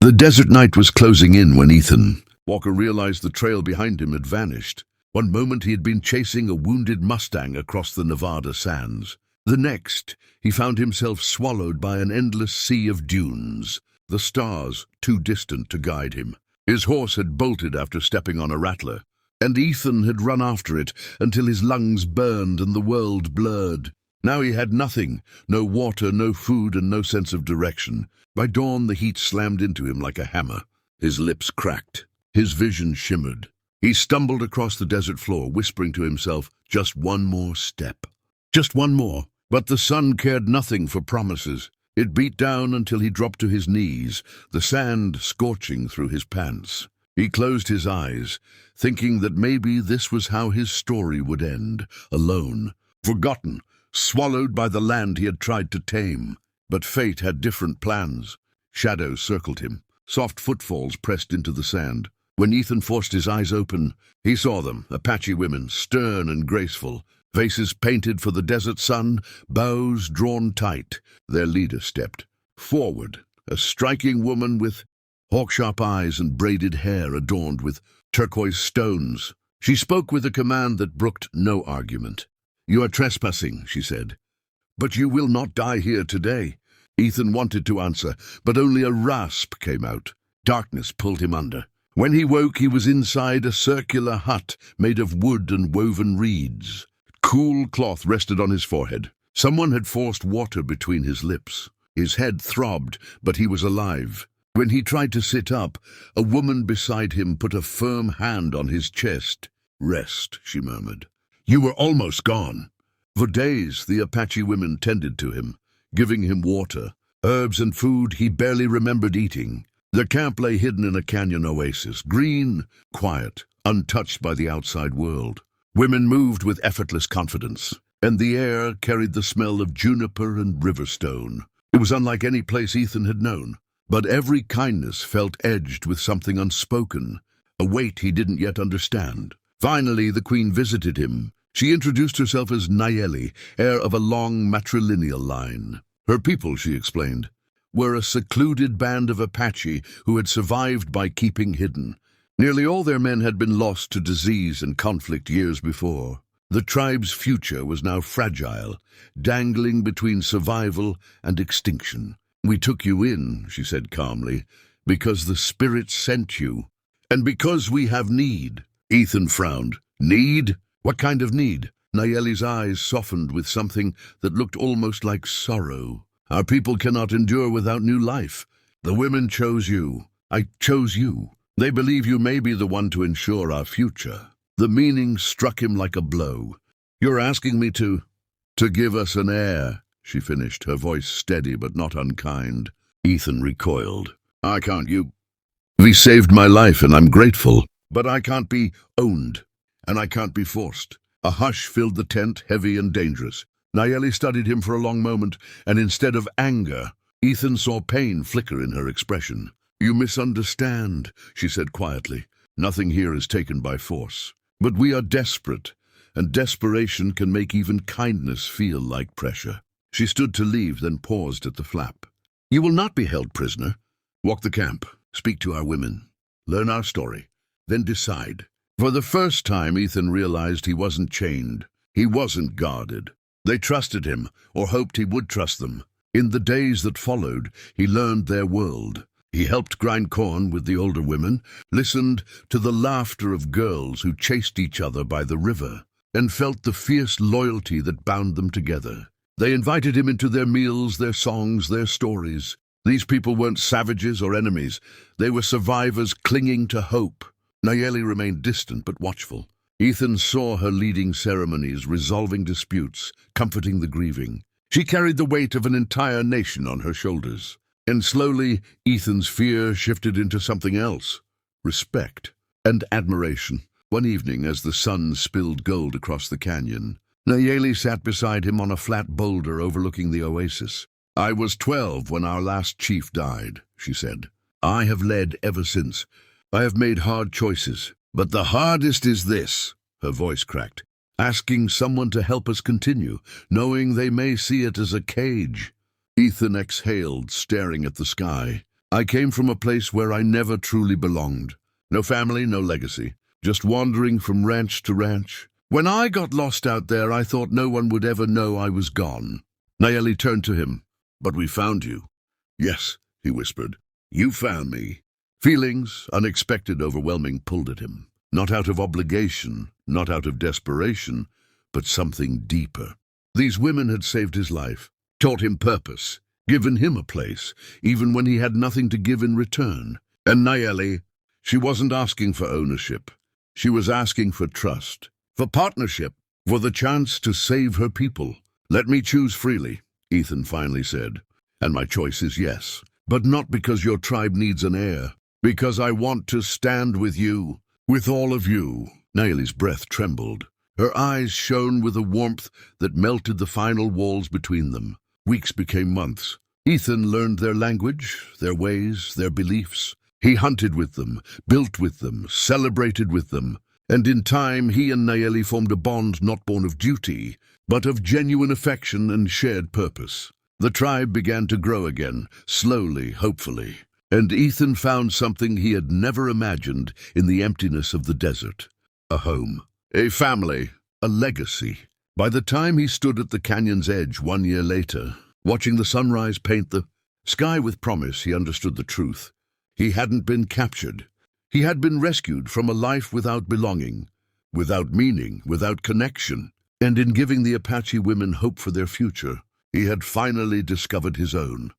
The desert night was closing in when Walker realized the trail behind him had vanished. One moment he had been chasing a wounded Mustang across the Nevada sands. The next, he found himself swallowed by an endless sea of dunes, the stars too distant to guide him. His horse had bolted after stepping on a rattler, and Ethan had run after it until his lungs burned and the world blurred. Now he had nothing, no water, no food, and no sense of direction. By dawn, the heat slammed into him like a hammer. His lips cracked. His vision shimmered. He stumbled across the desert floor, whispering to himself, just one more step. Just one more. But the sun cared nothing for promises. It beat down until he dropped to his knees, the sand scorching through his pants. He closed his eyes, thinking that maybe this was how his story would end, alone, forgotten, swallowed by the land he had tried to tame. But fate had different plans. Shadows circled him. Soft footfalls pressed into the sand. When Ethan forced his eyes open, he saw them, Apache women, stern and graceful, faces painted for the desert sun, bows drawn tight. Their leader stepped forward, a striking woman with hawk-sharp eyes and braided hair adorned with turquoise stones. She spoke with a command that brooked no argument. "You are trespassing," she said. "But you will not die here today." Ethan wanted to answer, but only a rasp came out. Darkness pulled him under. When he woke, he was inside a circular hut made of wood and woven reeds. Cool cloth rested on his forehead. Someone had forced water between his lips. His head throbbed, but he was alive. When he tried to sit up, a woman beside him put a firm hand on his chest. "Rest," she murmured. "You were almost gone." For days, the Apache women tended to him, giving him water, herbs and food he barely remembered eating. The camp lay hidden in a canyon oasis, green, quiet, untouched by the outside world. Women moved with effortless confidence, and the air carried the smell of juniper and riverstone. It was unlike any place Ethan had known, but every kindness felt edged with something unspoken, a weight he didn't yet understand. Finally, the queen visited him. She introduced herself as Nayeli, heir of a long matrilineal line. Her people, she explained, were a secluded band of Apache who had survived by keeping hidden. Nearly all their men had been lost to disease and conflict years before. The tribe's future was now fragile, dangling between survival and extinction. "We took you in," she said calmly, "because the spirit sent you, and because we have need." Ethan frowned. "Need? What kind of need?" Nayeli's eyes softened with something that looked almost like sorrow. "Our people cannot endure without new life. The women chose you. I chose you. They believe you may be the one to ensure our future." The meaning struck him like a blow. "You're asking me to give us an heir," she finished, her voice steady but not unkind. Ethan recoiled. "I can't. You saved my life and I'm grateful. But I can't be owned. And I can't be forced." A hush filled the tent, heavy and dangerous. Nayeli studied him for a long moment, and instead of anger, Ethan saw pain flicker in her expression. "You misunderstand," she said quietly. "Nothing here is taken by force. But we are desperate, and desperation can make even kindness feel like pressure." She stood to leave, then paused at the flap. "You will not be held prisoner. Walk the camp, speak to our women, learn our story, then decide." For the first time, Ethan realized he wasn't chained. He wasn't guarded. They trusted him, or hoped he would trust them. In the days that followed, he learned their world. He helped grind corn with the older women, listened to the laughter of girls who chased each other by the river, and felt the fierce loyalty that bound them together. They invited him into their meals, their songs, their stories. These people weren't savages or enemies. They were survivors clinging to hope. Nayeli remained distant but watchful. Ethan saw her leading ceremonies, resolving disputes, comforting the grieving. She carried the weight of an entire nation on her shoulders. And slowly, Ethan's fear shifted into something else: respect and admiration. One evening, as the sun spilled gold across the canyon, Nayeli sat beside him on a flat boulder overlooking the oasis. "I was 12 when our last chief died," she said. "I have led ever since. I have made hard choices, but the hardest is this," her voice cracked, "asking someone to help us continue, knowing they may see it as a cage." Ethan exhaled, staring at the sky. I came from a place where I never truly belonged. No family, no legacy. Just wandering from ranch to ranch. When I got lost out there, I thought no one would ever know I was gone. Nayeli turned to him. But we found you. Yes, he whispered. You found me. Feelings, unexpected, overwhelming, pulled at him. Not out of obligation, not out of desperation, but something deeper. These women had saved his life, taught him purpose, given him a place, even when he had nothing to give in return. And Nayeli, she wasn't asking for ownership. She was asking for trust, for partnership, for the chance to save her people. Let me choose freely, Ethan finally said. And my choice is yes. But not because your tribe needs an heir. Because I want to stand with you, with all of you. Nayeli's breath trembled. Her eyes shone with a warmth that melted the final walls between them. Weeks became months. Ethan learned their language, their ways, their beliefs. He hunted with them, built with them, celebrated with them. And in time, he and Nayeli formed a bond not born of duty, but of genuine affection and shared purpose. The tribe began to grow again, slowly, hopefully. And Ethan found something he had never imagined in the emptiness of the desert. A home, a family, a legacy. By the time he stood at the canyon's edge 1 year later, watching the sunrise paint the sky with promise, he understood the truth. He hadn't been captured. He had been rescued from a life without belonging, without meaning, without connection. And in giving the Apache women hope for their future, he had finally discovered his own.